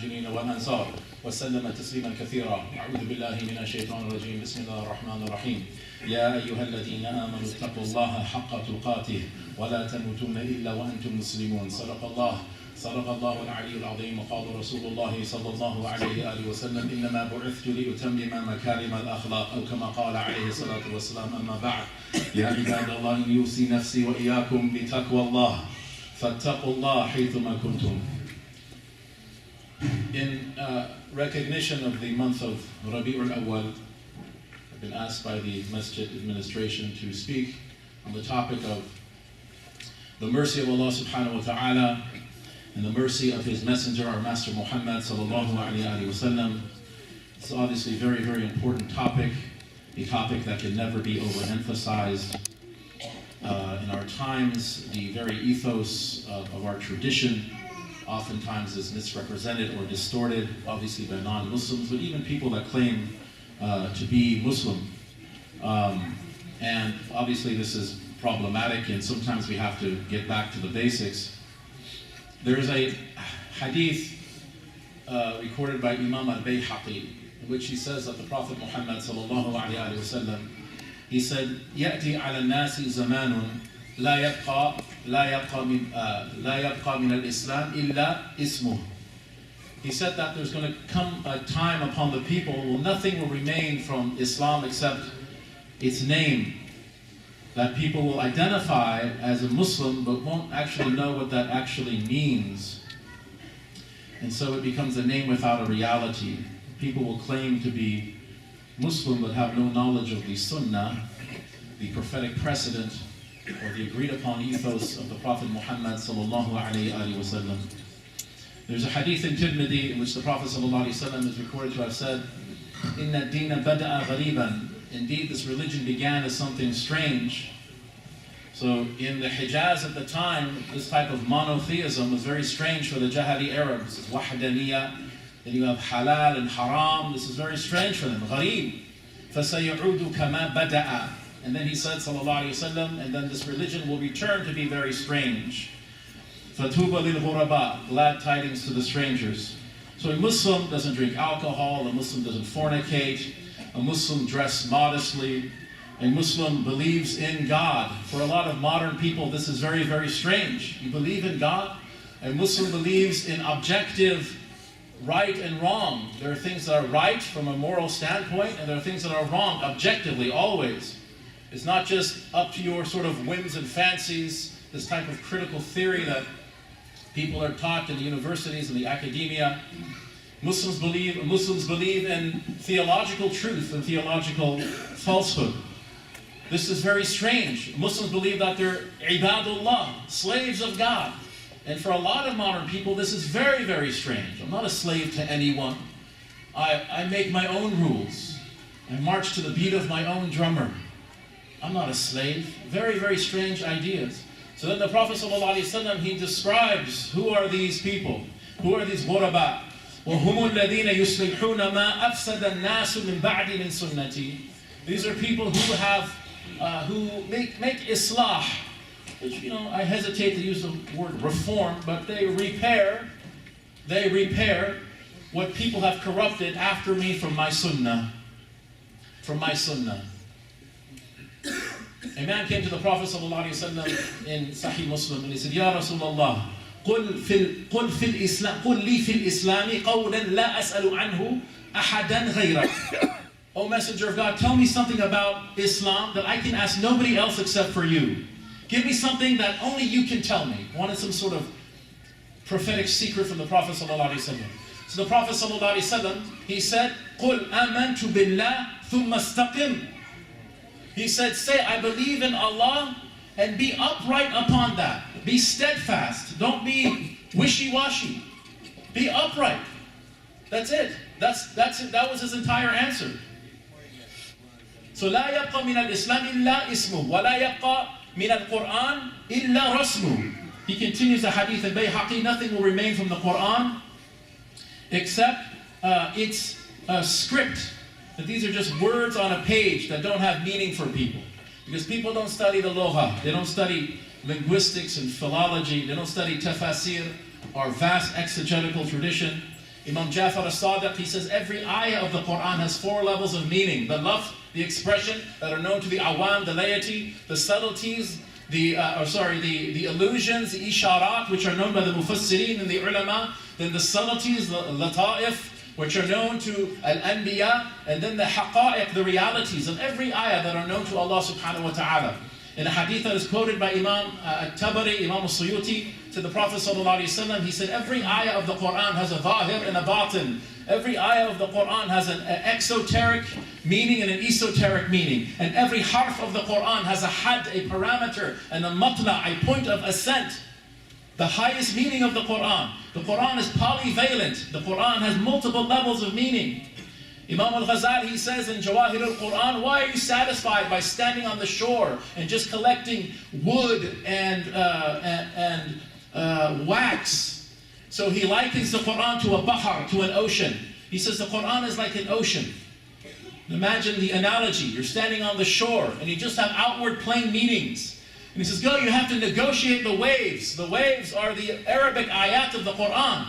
المهاجرين والأنصار وسلم تسليما كثيرا. أعوذ بالله من الشيطان الرجيم. بسم الله الرحمن الرحيم. يا أيها الذين آمنوا اتقوا الله حق تقاته ولا تموتن إلا وأنتم مسلمون. صدق الله العلي العظيم. وقال رسول الله صلى الله عليه وآله وسلم إنما بعثت لأتمم مكارم الأخلاق أو كما قال عليه الصلاة والسلام. أما بعد يا عباد الله إني أوصي نفسي وإياكم بتقوى الله فاتقوا الله حيثما كنتم. In recognition of the month of Rabi'ul Awwal, I've been asked by the Masjid administration to speak on the topic of the mercy of Allah subhanahu wa ta'ala and the mercy of His Messenger, our Master Muhammad sallallahu alayhi wa sallam. It's obviously a very, very important topic, a topic that can never be overemphasized. In our times, the very ethos of our tradition oftentimes is misrepresented or distorted, obviously by non-Muslims, but even people that claim to be Muslim. And obviously this is problematic, and sometimes we have to get back to the basics. There is a hadith recorded by Imam al-Bayhaqi, in which he says that the Prophet Muhammad sallallahu alayhi wa sallam, he said, يأتي على الناس زمان لا يبقى من الإسلام إلا اسمه. He said that there's going to come a time upon the people where nothing will remain from Islam except its name. That people will identify as a Muslim but won't actually know what that actually means. And so it becomes a name without a reality. People will claim to be Muslim but have no knowledge of the Sunnah, the prophetic precedent, or the agreed upon ethos of the Prophet Muhammad sallallahu alayhi wa sallam. There's a hadith in Tirmidhi in which the Prophet sallallahu alayhi wa sallam is recorded to have said, Inna ad-dina bada'a ghariban. Indeed, this religion began as something strange. So in the Hijaz at the time, this type of monotheism was very strange for the Jahili Arabs. This is wahdaniyah. Then you have halal and haram. This is very strange for them. Gharib. فَسَيَعُودُ كَمَا بَدَأَ. And then he said, sallallahu alayhi wa sallam, and then this religion will return to be very strange. فَتُوبَ لِلْغُرَبَاء. Glad tidings to the strangers. So a Muslim doesn't drink alcohol, a Muslim doesn't fornicate, a Muslim dress modestly, a Muslim believes in God. For a lot of modern people, this is very, very strange. You believe in God? A Muslim believes in objective right and wrong. There are things that are right from a moral standpoint, and there are things that are wrong objectively, always. It's not just up to your sort of whims and fancies, this type of critical theory that people are taught in the universities and the academia. Muslims believe in theological truth and theological falsehood. This is very strange. Muslims believe that they're ibadullah, slaves of God. And for a lot of modern people, this is very, very strange. I'm not a slave to anyone. I make my own rules. I march to the beat of my own drummer. I'm not a slave. Very, very strange ideas. So then the Prophet ﷺ, he describes who are these people, who are these ghuraba. وَهُمُ الَّذِينَ يُصْلِحُونَ مَا أَفْسَدَ النَّاسُ مِنْ بَعْدِ مِنْ سُنَّتِي. These are people who have, who make islah, which, I hesitate to use the word reform, but they repair what people have corrupted after me from my sunnah. From my sunnah. A man came to the Prophet ﷺ in Sahih Muslim and he said, Ya Rasulullah, قل لي في الإسلام قولا لا أسأل عنه أحدا غيرك. O Messenger of God, tell me something about Islam that I can ask nobody else except for you. Give me something that only you can tell me. Wanted some sort of prophetic secret from the Prophet ﷺ. So the Prophet ﷺ, he said, قل آمنت بالله ثم استقم. He said, say, I believe in Allah, and be upright upon that. Be steadfast. Don't be wishy-washy. Be upright. That's it. That was his entire answer. So, لا يبقى من الإسلام إلا اسمه ولا يبقى من القرآن إلا رسمه. He continues the hadith in Bayhaqi, nothing will remain from the Quran except its script. That these are just words on a page that don't have meaning for people. Because people don't study the logha, they don't study linguistics and philology, they don't study tafasir, our vast exegetical tradition. Imam Jafar as-Sadiq, he says every ayah of the Quran has 4 levels of meaning. The lafz, the expression that are known to the awam, the laity, the subtleties, the allusions, the isharat, which are known by the mufassirin and the ulama, then the subtleties, the lata'if, which are known to al-anbiya, and then the haqa'iq, the realities of every ayah that are known to Allah subhanahu wa ta'ala. In a hadith that is quoted by Imam At-Tabari, Imam As-Suyuti, to the Prophet ﷺ, he said, every ayah of the Quran has a zahir and a batin. Every ayah of the Quran has an exoteric meaning and an esoteric meaning. And every harf of the Quran has a had, a parameter, and a matla, a point of ascent. The highest meaning of the Quran. The Quran is polyvalent. The Quran has multiple levels of meaning. Imam al-Ghazali, he says in Jawahir al-Quran, why are you satisfied by standing on the shore and just collecting wood and wax? So he likens the Quran to a bahar, to an ocean. He says the Quran is like an ocean. Imagine the analogy. You're standing on the shore and you just have outward plain meanings. And he says, you have to negotiate the waves. The waves are the Arabic ayat of the Quran.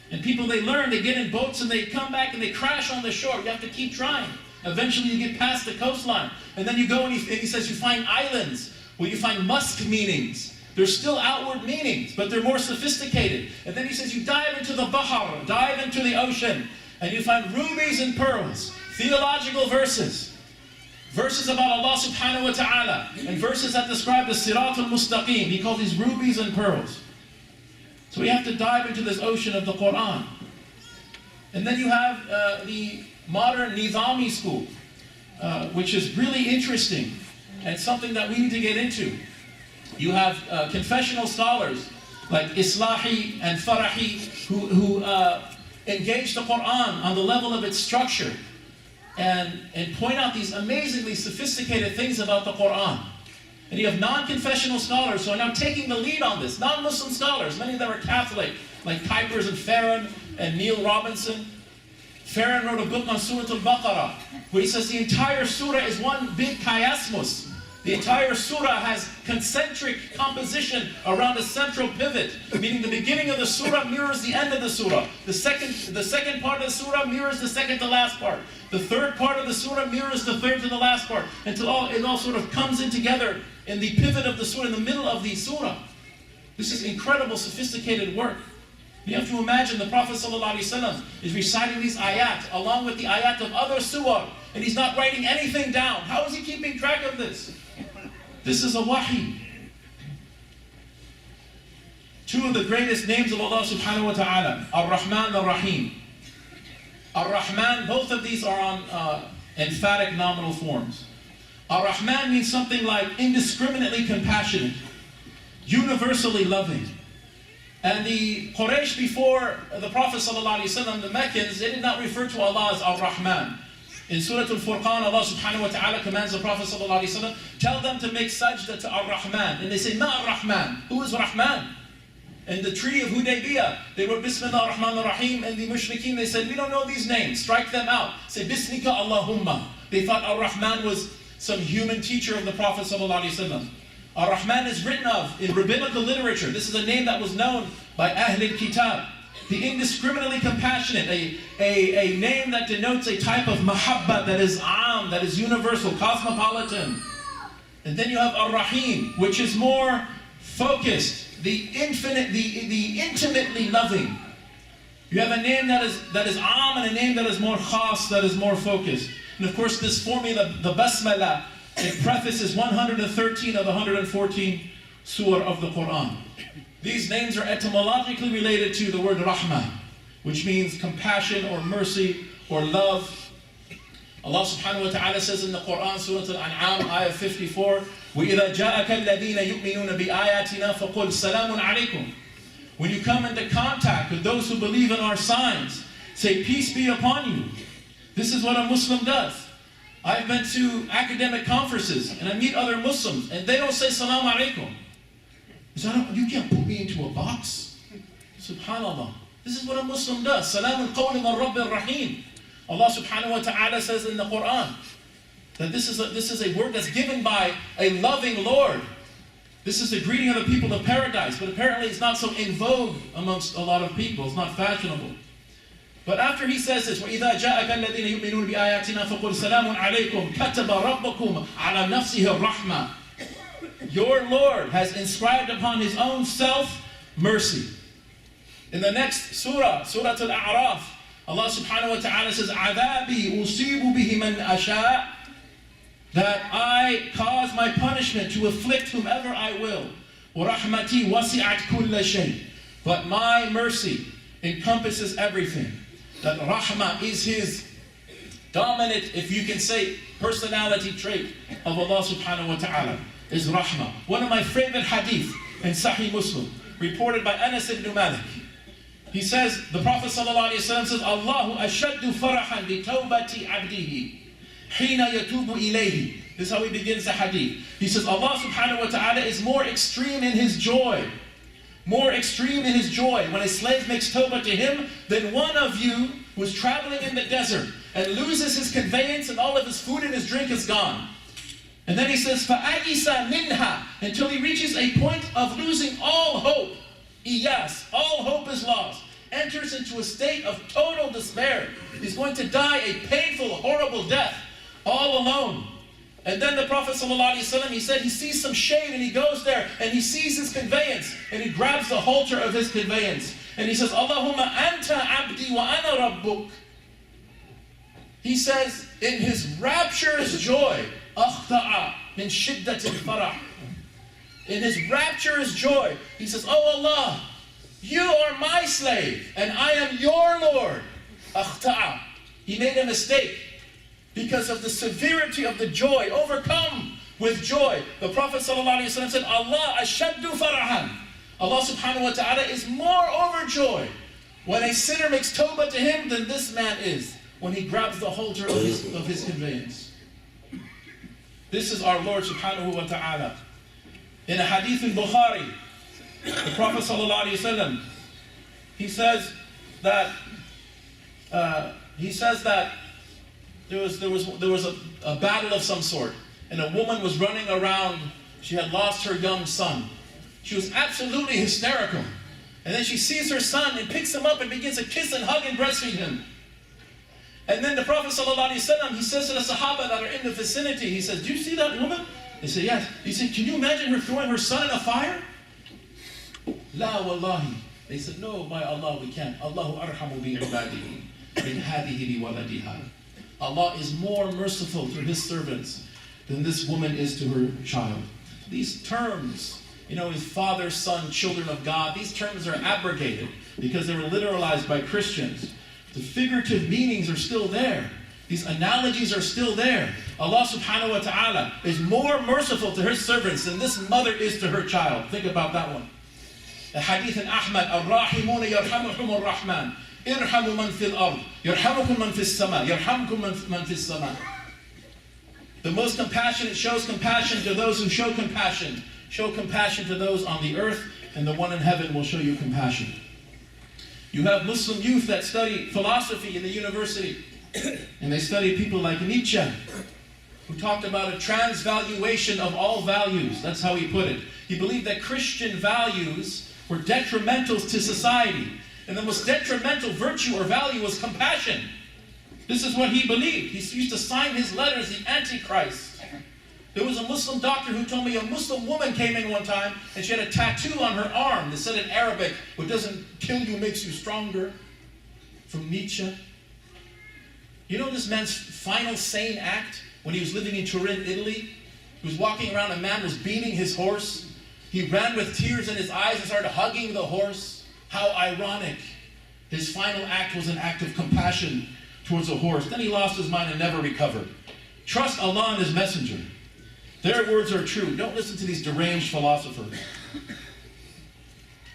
And people, they learn, they get in boats and they come back and they crash on the shore. You have to keep trying. Eventually you get past the coastline. And then you go and he says you find islands where you find musk meanings. There's still outward meanings, but they're more sophisticated. And then he says you dive into the bahar, dive into the ocean, and you find rubies and pearls, theological verses. Verses about Allah subhanahu wa ta'ala, and verses that describe the sirat al-mustaqim. He calls these rubies and pearls. So we have to dive into this ocean of the Quran. And then you have the modern Nizami school, which is really interesting and something that we need to get into. You have confessional scholars like Islahi and Farahi who engage the Quran on the level of its structure and point out these amazingly sophisticated things about the Quran. And you have non-confessional scholars who are now taking the lead on this. Non-Muslim scholars, many of them are Catholic, like Pipers and Farron and Neil Robinson. Farron wrote a book on Surah Al-Baqarah, where he says the entire surah is one big chiasmus. The entire surah has concentric composition around a central pivot, meaning the beginning of the surah mirrors the end of the surah. The second part of the surah mirrors the second to last part. The third part of the surah mirrors the third to the last part, until it all sort of comes in together in the pivot of the surah, in the middle of the surah. This is incredible, sophisticated work. You have to imagine the Prophet ﷺ is reciting these ayat along with the ayat of other surah, and he's not writing anything down. How is he keeping track of this? This is a wahi. Two of the greatest names of Allah subhanahu wa ta'ala, Ar-Rahman, Ar-Rahim. Ar-Rahman, both of these are on emphatic nominal forms. Ar-Rahman means something like indiscriminately compassionate, universally loving. And the Quraysh before the Prophet ﷺ, the Meccans, they did not refer to Allah as Ar-Rahman. In Surah Al-Furqan, Allah subhanahu wa ta'ala commands the Prophet ﷺ, tell them to make sajda to Ar-Rahman. And they say, Ma Ar-Rahman? Who is Rahman? In the Treaty of Hudaybiyah, they wrote Bismillah ar-Rahman ar-Rahim, and the Mushrikeen, they said, we don't know these names, strike them out. Say, Bismika Allahumma. They thought Ar-Rahman was some human teacher of the Prophet ﷺ. Ar-Rahman is written of in rabbinical literature. This is a name that was known by Ahl al-Kitab. The indiscriminately compassionate, a name that denotes a type of mahabba that is am, that is universal, cosmopolitan. And then you have Ar-Rahim, which is more focused, the infinite, the intimately loving. You have a name that is am and a name that is more khas, that is more focused. And of course this formula, the Basmala, it prefaces 113 of the 114 surah of the Quran. These names are etymologically related to the word Rahmah, which means compassion or mercy or love. Allah subhanahu wa ta'ala says in the Quran, Surah Al-An'am, ayah 54, وَإِذَا جَاءَكَ الَّذِينَ يُؤْمِنُونَ بِآيَاتِنَا فَقُلْ سَلَامٌ عَلَيْكُمْ. When you come into contact with those who believe in our signs, say, peace be upon you. This is what a Muslim does. I've been to academic conferences and I meet other Muslims and they don't say Salam Alaikum. You can't put me into a box. Subhanallah. This is what a Muslim does. Salamun qawli min Rabbil Rahim. Allah subhanahu wa ta'ala says in the Quran that this is a word that's given by a loving Lord. This is the greeting of the people of paradise, but apparently it's not so in vogue amongst a lot of people. It's not fashionable. But after he says this, وَإِذَا جَاءَكَ الَّذِينَ يُؤْمِنُونَ بِآيَاتِنَا فَقُلْ سَلَامٌ عَلَيْكُمْ كَتَبَ رَبُّكُمْ عَلَى نَفْسِهِ الرَّحْمَةِ. Your Lord has inscribed upon His own self mercy. In the next surah, Surah Al-A'raf, Allah subhanahu wa ta'ala says, عَذَابِي أُصِيبُ بِهِ مَنْ أَشَاءُ, that I cause my punishment to afflict whomever I will. وَرَحْمَتِي وَسِعَتْ كُلَّ شَيْءٍ. But my mercy encompasses everything. That rahmah is His dominant, if you can say, personality trait of Allah subhanahu wa ta'ala, is rahmah. One of my favorite hadith in Sahih Muslim, reported by Anas ibn Malik. He says, the Prophet sallallahu alayhi wa sallam says, Allahu ashaddu farahan bi tawbati abdihi hina yatubu ilayhi. This is how he begins the hadith. He says, Allah subhanahu wa ta'ala is more extreme in His joy. More extreme in His joy when a slave makes tawbah to Him than one of you who is traveling in the desert and loses his conveyance and all of his food and his drink is gone. And then he says, فَأَيِسَ مِنْهَا, until he reaches a point of losing all hope. Iyas, all hope is lost. Enters into a state of total despair. He's going to die a painful, horrible death, all alone. And then the Prophet ﷺ, he said he sees some shade and he goes there and he sees his conveyance and he grabs the halter of his conveyance. And he says, Allahumma anta abdi wa ana rabbuk. He says in his rapturous joy, akhta'a min shiddatil farah. In his rapturous joy, he says, oh Allah, you are my slave and I am your Lord. Akhta'a. He made a mistake. Because of the severity of the joy, overcome with joy. The Prophet ﷺ said, Allah ashaddu farahan. Allah subhanahu wa ta'ala is more overjoyed when a sinner makes tawbah to Him than this man is when he grabs the halter of his conveyance. This is our Lord subhanahu wa ta'ala. In a hadith in Bukhari, the Prophet ﷺ, he says that there was a battle of some sort, and a woman was running around. She had lost her young son. She was absolutely hysterical. And then she sees her son and picks him up and begins to kiss and hug and breastfeed him. And then the Prophet ﷺ, he says to the Sahaba that are in the vicinity, he says, do you see that woman? They say, yes. He said, can you imagine her throwing her son in a fire? La wallahi. They said, no, by Allah, we can't. Allahu arhamu bi ibadihi min hadihi bi waladiha. Allah is more merciful to His servants than this woman is to her child. These terms, his father, son, children of God, these terms are abrogated because they were literalized by Christians. The figurative meanings are still there. These analogies are still there. Allah subhanahu wa ta'ala is more merciful to His servants than this mother is to her child. Think about that one. The hadith in Ahmad, Ar-Rahimuna yarhamuhum ar-Rahman. Irhamu man fil ard, yarhamukum man fis sama, yarhamkum man fis sama. The most compassionate shows compassion to those who show compassion. Show compassion to those on the earth, and the one in heaven will show you compassion. You have Muslim youth that study philosophy in the university, and they study people like Nietzsche, who talked about a transvaluation of all values. That's how he put it. He believed that Christian values were detrimental to society. And the most detrimental virtue or value was compassion. This is what he believed. He used to sign his letters, the Antichrist. There was a Muslim doctor who told me a Muslim woman came in one time and she had a tattoo on her arm that said in Arabic, what doesn't kill you makes you stronger, from Nietzsche. You know this man's final sane act when he was living in Turin, Italy? He was walking around, a man was beating his horse. He ran with tears in his eyes and started hugging the horse. How ironic. His final act was an act of compassion towards a horse. Then he lost his mind and never recovered. Trust Allah and His messenger. Their words are true. Don't listen to these deranged philosophers.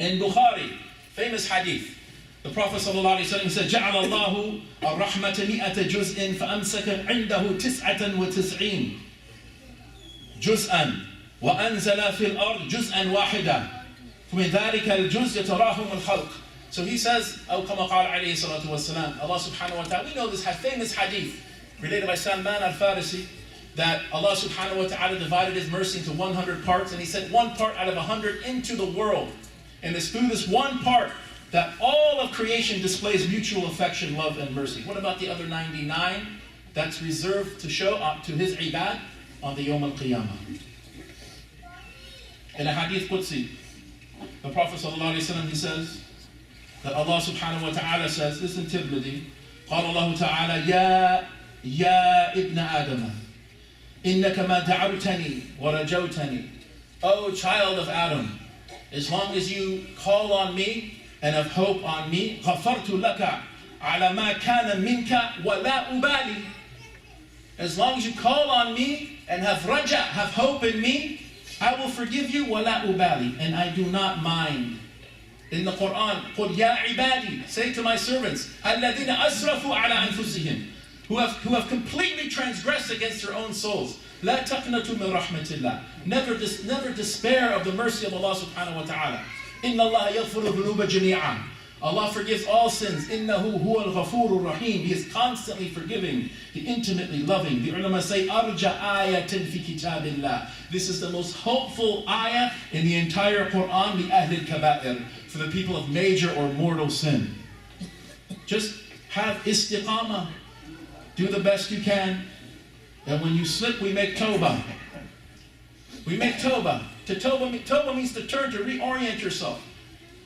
In Bukhari, famous hadith, the Prophet ﷺ said, جَعَلَ اللَّهُ الرَّحْمَةَ مِئَةَ جُزْءٍ فَأَمْسَكَ عِنْدَهُ 99 جُزْءًا وَأَنزَلَ فِي الْأَرْضِ جُزْءًا وَاحِدًا. فمن ذلك الجزء يتراهم الخلق. So he says, أو كما قال عليه الصلاة والسلام, Allah subhanahu wa ta'ala, we know this famous hadith related by Salman al-Farisi, that Allah subhanahu wa ta'ala divided His mercy into 100 parts, and He sent one part out of 100 into the world. And it's through this one part that all of creation displays mutual affection, love, and mercy. What about the other 99 that's reserved to show to His ibad on the Yawm al-Qiyamah? In a hadith Qudsi, the Prophet ﷺ, he says that Allah subhanahu wa ta'ala says, listen Tirmidhi, قال الله تعالى يا ابن آدم إنك ما دعوتني ورجوتني. O child of Adam, as long as you call on me and have hope on me, غفرت لك على ما كان منك ولا أبالي. As long as you call on me and have raja, have hope in me, I will forgive you, ولا أبالي, and I do not mind. In the Quran, قل يا عبادي, say to my servants, الذين أسرفوا على أنفسهم, who have completely transgressed against their own souls. لا تقنطوا من رحمة الله. Never despair of the mercy of Allah subhanahu wa ta'ala. إن الله يغفر الذنوب جميعا. Allah forgives all sins. إنه هو الغفور الرحيم. He is constantly forgiving, the intimately loving. The ulama say, أرجى آية في كتاب الله. This is the most hopeful ayah in the entire Quran, لأهل الكبائر, for the people of major or mortal sin. Just have istiqamah. Do the best you can. And when you slip, we make tawbah. We make tawbah. Tawbah means to turn, to reorient yourself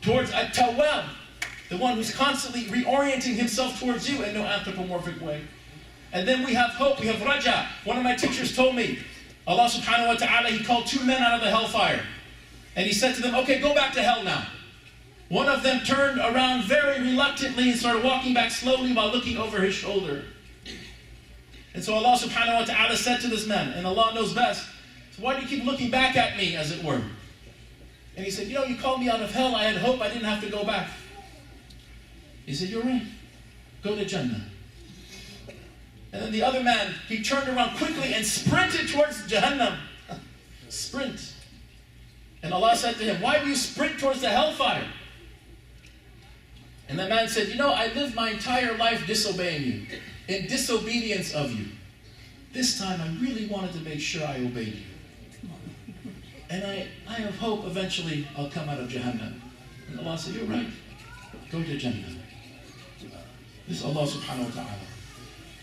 towards at-tawwab, the one who's constantly reorienting himself towards you in no anthropomorphic way. And then we have hope, we have raja. One of my teachers told me, Allah subhanahu wa ta'ala, He called 2 men out of the hellfire. And He said to them, okay, go back to hell now. One of them turned around very reluctantly and started walking back slowly while looking over his shoulder. And so Allah subhanahu wa ta'ala said to this man, and Allah knows best, so why do you keep looking back at me, as it were? And he said, you called me out of hell, I had hope, I didn't have to go back. He said, you're right, go to Jannah. And then the other man, he turned around quickly and sprinted towards Jahannam. Sprint. And Allah said to him, why do you sprint towards the hellfire? And the man said, I lived my entire life disobeying you, in disobedience of you. This time I really wanted to make sure I obeyed you. And I have hope eventually I'll come out of Jahannam. And Allah said, you're right. Go to Jannah. This is Allah subhanahu wa ta'ala.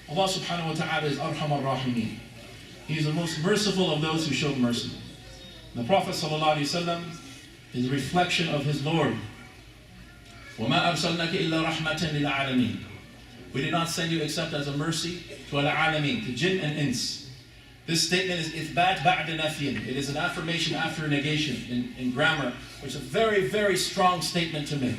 Allah subhanahu wa ta'ala is Arhamar Rahimin. He is the most merciful of those who show mercy. The Prophet sallallahu alayhi wa sallam is a reflection of his Lord. وَمَا أَرْسَلْنَكَ إِلَّا رَحْمَةً لِلْعَالَمِينَ. We did not send you except as a mercy to al-alamin, to jinn and ins. This statement is ithbat ba'da nafyin. It is an affirmation after negation in grammar, which is a very, very strong statement to make.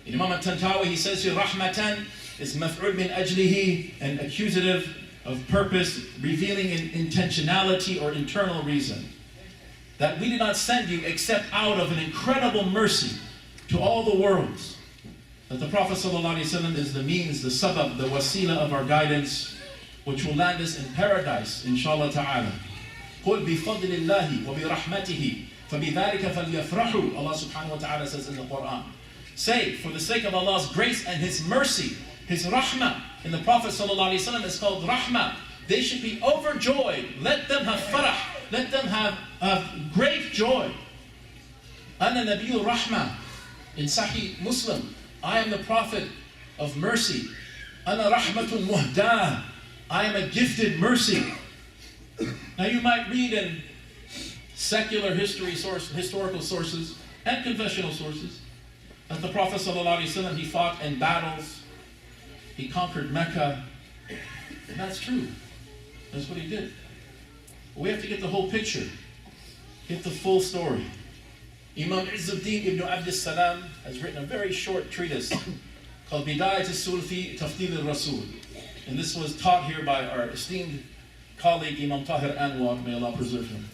In Imam al-Tantawi, he says here, rahmatan is maf'ul min ajlihi, an accusative of purpose, revealing an intentionality or internal reason. That we did not send you except out of an incredible mercy to all the worlds. That the Prophet ﷺ is the means, the sabab, the wasila of our guidance, which will land us in paradise, inshallah ta'ala. قُلْ بِفَضْلِ اللَّهِ وَبِرَحْمَتِهِ فَبِذَلِكَ فَلْيَفْرَحُوا. Allah subhanahu wa ta'ala says in the Quran. Say, for the sake of Allah's grace and His mercy, His rahmah, and the Prophet ﷺ is called rahmah. They should be overjoyed. Let them have farah. Let them have great joy. Ana Nabiyyu Rahmah. In Sahih Muslim, I am the Prophet of mercy. Ana rahmatun muhdah. I am a gifted mercy. Now you might read in secular historical sources and confessional sources that the Prophet ﷺ, he fought in battles. He conquered Mecca. And that's true. That's what he did. But we have to get the whole picture. Get the full story. Imam Izzuddin ibn Abd salam has written a very short treatise called Bidayat al-Sul fi Tafdil al-Rasul. And this was taught here by our esteemed colleague Imam Tahir Anwar, may Allah preserve him.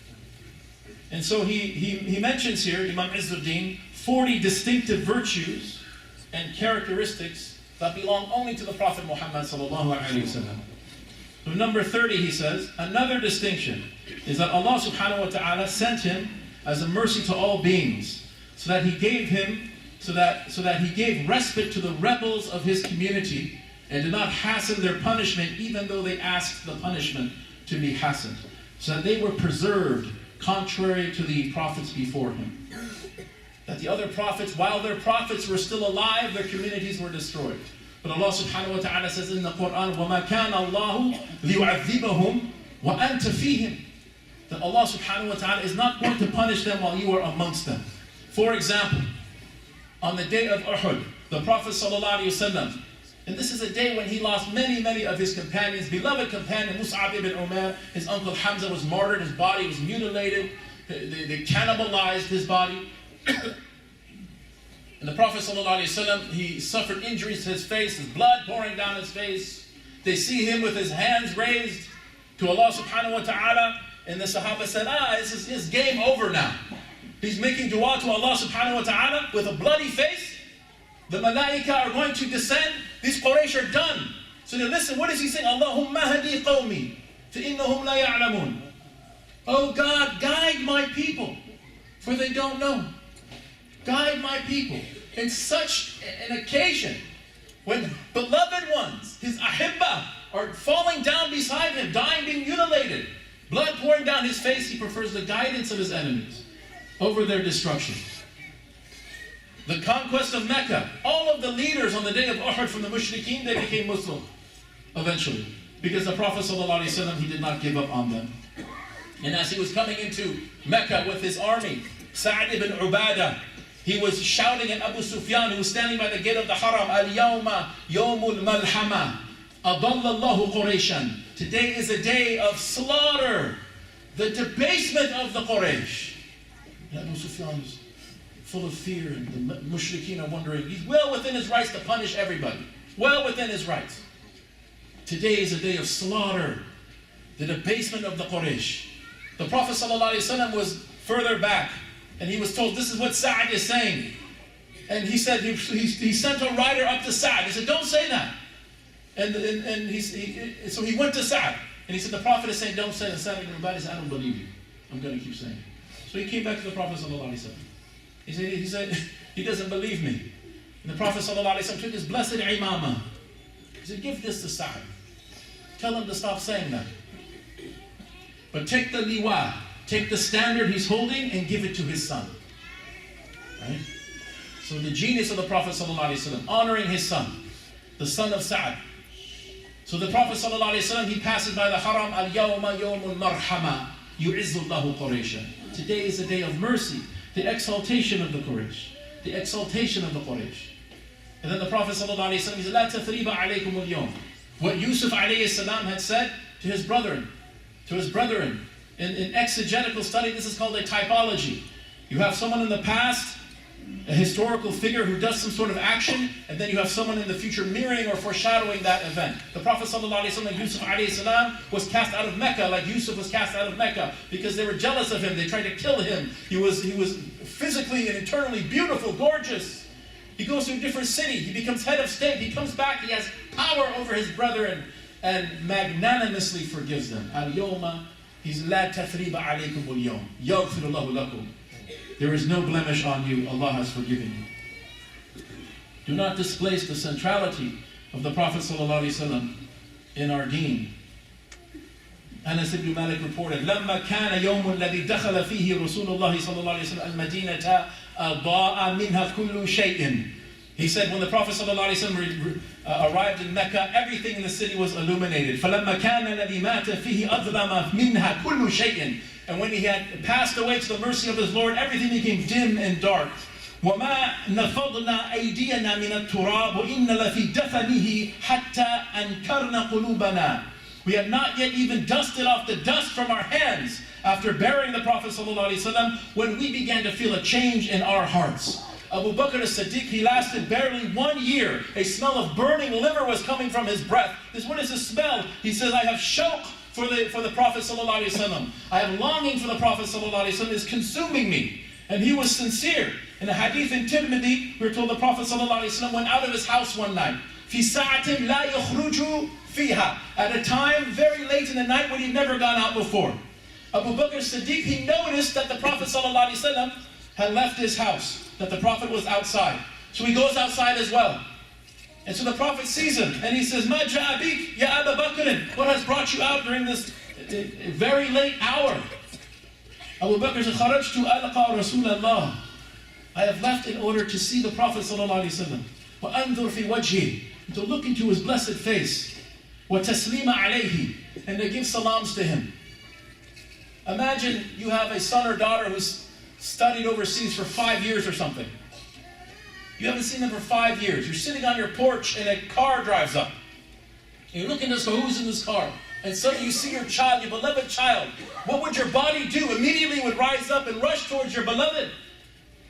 And so he mentions here, Imam Izzuddin, 40 distinctive virtues and characteristics that belong only to the Prophet Muhammad sallallahu alaihi wasallam. So number 30, he says, another distinction is that Allah subhanahu wa ta'ala sent him as a mercy to all beings, so that he gave respite to the rebels of his community and did not hasten their punishment, even though they asked the punishment to be hastened, so that they were preserved contrary to the prophets before him. that the other prophets, while their prophets were still alive, their communities were destroyed. But Allah subhanahu wa ta'ala says in the Quran, وَمَا كَانَ اللَّهُ لِيُعَذِّبَهُمْ وَأَنْتَ فِيهِمْ. That Allah subhanahu wa ta'ala is not going to punish them while you are amongst them. For example, on the day of Uhud, the Prophet sallallahu alaihi wasallam, and this is a day when he lost many of his companions, beloved companion Mus'ab ibn Umair, his uncle Hamza was martyred, his body was mutilated, they cannibalized his body. And the Prophet ﷺ, he suffered injuries to his face, his blood pouring down his face. They see him with his hands raised to Allah subhanahu wa ta'ala, and the Sahaba said, it's game over now. He's making dua to Allah subhanahu wa ta'ala with a bloody face. The malaika are going to descend. These Quraysh are done. So now listen, what is he saying? Allahumma hadi qawmi, فَإِنَّهُمْ لَا يَعْلَمُونَ. Oh God, guide my people, for they don't know. Guide my people. In such an occasion, when beloved ones, his ahibba, are falling down beside him, dying, being mutilated, blood pouring down his face, he prefers the guidance of his enemies over their destruction. The conquest of Mecca, all of the leaders on the day of Uhud from the mushrikeen, they became Muslim eventually. Because the Prophet ﷺ, he did not give up on them. And as he was coming into Mecca with his army, Sa'd ibn Ubadah, he was shouting at Abu Sufyan, who was standing by the gate of the Haram, Al-Yawma Yawmul Malhama, Adallallahu Qurayshan. Today is a day of slaughter, the debasement of the Quraysh. And Abu Sufyan is full of fear, and the mushrikeen are wondering, he's well within his rights to punish everybody. Well within his rights. Today is a day of slaughter, the debasement of the Quraysh. The Prophet ﷺ was further back, and he was told, this is what Sa'd is saying. And he said, he sent a rider up to Sa'd. He said, don't say that. So he went to Sa'd, and he said, the Prophet is saying, don't say that. Sa'd ibn Ubadah said, I don't believe you. I'm going to keep saying it. So he came back to the Prophet ﷺ. He said, he doesn't believe me. And the Prophet ﷺ took his blessed imamah. He said, give this to Sa'd. Tell him to stop saying that. But take the liwa, take the standard he's holding and give it to his son. Right? So the genius of the Prophet ﷺ, honoring his son, the son of Sa'd. So the Prophet ﷺ, he passes by the Haram, Al-Yawma Yawmul Marhama, Yu'izzullahu Qurayshan. Today is a day of mercy, the exaltation of the Quraysh. The exaltation of the Quraysh. And then the Prophet ﷺ, he said, La tathriba alaykum al-yawm. What Yusuf alayhi salam had said to his brethren, in exegetical study, this is called a typology. You have someone in the past, a historical figure who does some sort of action, and then you have someone in the future mirroring or foreshadowing that event. The Prophet ﷺ, Yusuf alayhi salam, was cast out of Mecca, like Yusuf was cast out of Mecca, because they were jealous of him. They tried to kill him. He was physically and internally beautiful, gorgeous. He goes to a different city. He becomes head of state. He comes back. He has power over his brethren and magnanimously forgives them. Al-Yawma, he's la tathriba alaykum al-yawm. Yaghfirullahu lakum. There is no blemish on you. Allah has forgiven you. Do not displace the centrality of the Prophet ﷺ in our deen. Anas ibn Malik reported, لما كان يوم الذي دخل فيه رسول الله صلى الله عليه وسلم المدينة أضاء منها كل شيء. He said when the Prophet ﷺ arrived in Mecca, everything in the city was illuminated. فلما كان الذي مات فيه أظلم منها كل شيء. And when he had passed away to the mercy of his Lord, everything became dim and dark. وما نفضنا أيدينا من التراب وإن لفي دفنه حتى أنكرنا قلوبنا. We had not yet even dusted off the dust from our hands after burying the Prophet ﷺ when we began to feel a change in our hearts. Abu Bakr as-Siddiq, he lasted barely 1 year. A smell of burning liver was coming from his breath. What is the smell? He says, I have shauq for the Prophet ﷺ. I have longing for the Prophet ﷺ. It's consuming me. And he was sincere. In a hadith in Tirmidhi, we're told the Prophet ﷺ went out of his house one night. في ساعة لا يخرج فيها. At a time very late in the night when he'd never gone out before. Abu Bakr as-Siddiq, he noticed that the Prophet ﷺ had left his house, that the Prophet was outside. So he goes outside as well. And so the Prophet sees him, and he says, Ma ja'a bik, ya Abu Bakr, what has brought you out during this very late hour? Abu Bakr said, Kharajtu alqa Rasulallah. I have left in order to see the Prophet ﷺ. وَأَنْظُرْ فِي وَجْهِهِ, to look into his blessed face. وَتَسْلِيمَ عَلَيْهِ, and to give salams to him. Imagine you have a son or daughter who's studied overseas for 5 years or something. You haven't seen them for 5 years. You're sitting on your porch and a car drives up. You're looking to see who's in this car. And suddenly you see your child, your beloved child. What would your body do? Immediately would rise up and rush towards your beloved.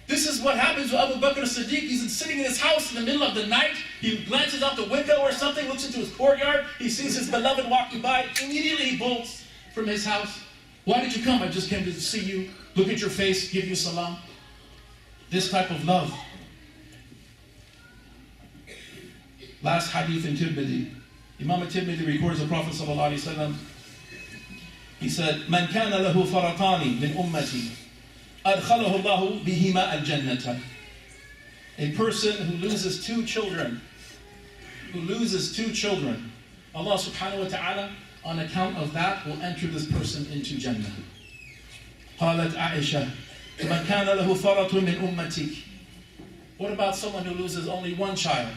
This is what happens with Abu Bakr as-Siddiq. He's sitting in his house in the middle of the night. He glances out the window or something, looks into his courtyard. He sees his beloved walking by. Immediately he bolts from his house. Why did you come? I just came to see you, look at your face, give you salam. This type of love. Last hadith in Tirmidhi. Imam al-Tirmidhi records the Prophet ﷺ. He said, "Man kana lahu faratani min ummati, adkhalahu Allahu bihima al-jannata." A person who loses two children, Allah subhanahu wa ta'ala, on account of that, will enter this person into Jannah. قالت عائشة, "Man kana lahu faratun min ummatik." What about someone who loses only one child?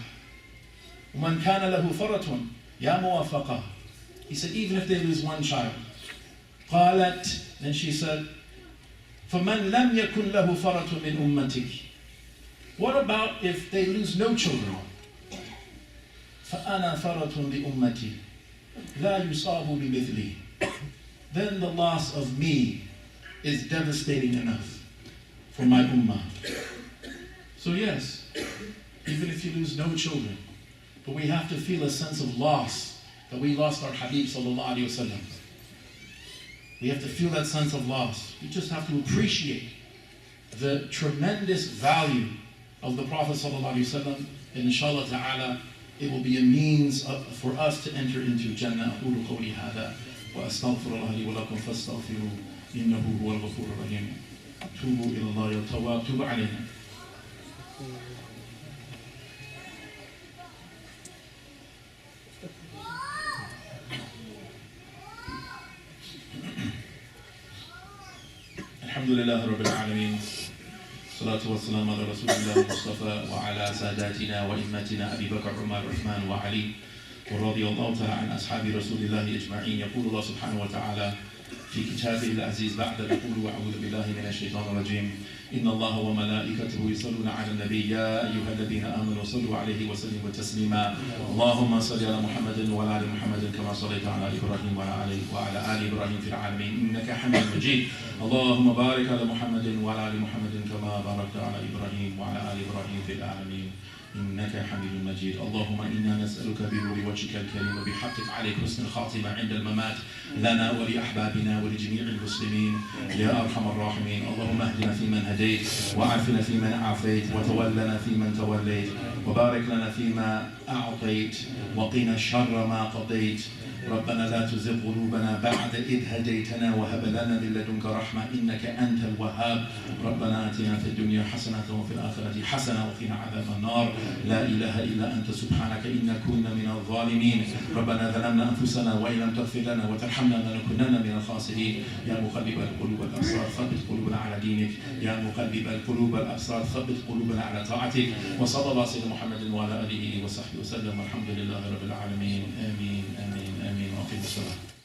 وَمَنْ كَانَ لَهُ فَرَةٌ يَا مُوَافَقَةٌ. He said, even if they lose one child. قالت, then she said, فَمَنْ لَمْ يَكُنْ لَهُ فَرَةٌ مِنْ أُمَّتِكِ. What about if they lose no children? فَأَنَا فَرَةٌ لِأُمَّتِي لَا يُصَابُ بِمِثْلِي. Then the loss of me is devastating enough for my ummah. So yes, even if you lose no children, but we have to feel a sense of loss, that we lost our Habib sallallahu alayhi wa sallam. We have to feel that sense of loss. We just have to appreciate the tremendous value of the Prophet sallallahu alayhi wa sallam, and inshallah ta'ala, it will be a means for us to enter into Jannah. أقول قولي هذا وأستغفر الله لي ولكم فاستغفروه إنه هو الغفور الرحيم. توبوا إلى الله التواب توب علينا. الحمد لله رب العالمين. الصلاة والسلام على رسول الله المصطفى وعلى ساداتنا وإمتنا أبي بكر عمر عثمان وعلي ورضي الله تعالى عن أصحاب رسول الله أجمعين. يقول الله سبحانه وتعالى في كتابه العزيز بعد يقول وأعوذ بالله من الشيطان الرجيم إن الله وملائكته يصلون على النبي يا أيها الذين آمنوا صلوا عليه وسلموا تسليما اللهم صل على محمد وعلى آل محمد كما صليت على إبراهيم وعلى آل إبراهيم في العالمين إنك حميد مجيد اللهم بارك على محمد وعلى آل محمد كما باركت على إبراهيم وعلى آل إبراهيم في العالمين إنك حميد مجيد اللهم إنا نسألك بنور وجهك الكريم وبحقك عليك حسن الخاتمة عند الممات لنا ولأحبابنا ولجميع المسلمين يا أرحم الراحمين اللهم اهدنا فيمن هديت وعافنا فيمن عافيت وتولنا فيمن توليت وبارك لنا فيما أعطيت وقنا شر ما قضيت ربنا لا تزغ قلوبنا بعد إذ هديتنا وهب لنا من لدنك رحمة إنك أنت الوهاب ربنا آتنا في الدنيا حسنة وفي الآخرة حسنة وقنا عذاب النار لا إله إلا أنت سبحانك إنا كنا من الظالمين ربنا ظلمنا أنفسنا وإن لم تغفر لنا وترحمنا لنكونن من الخاسرين يا مقلب القلوب الأبصار ثبت قلوبنا على دينك يا مقلب القلوب الأبصار ثبت قلوبنا على طاعتك وصلى الله سيدنا محمد وعلى آله وصحبه وسلم والحمد لله رب العالمين آمين آمين آمين وأقيموا الصلاة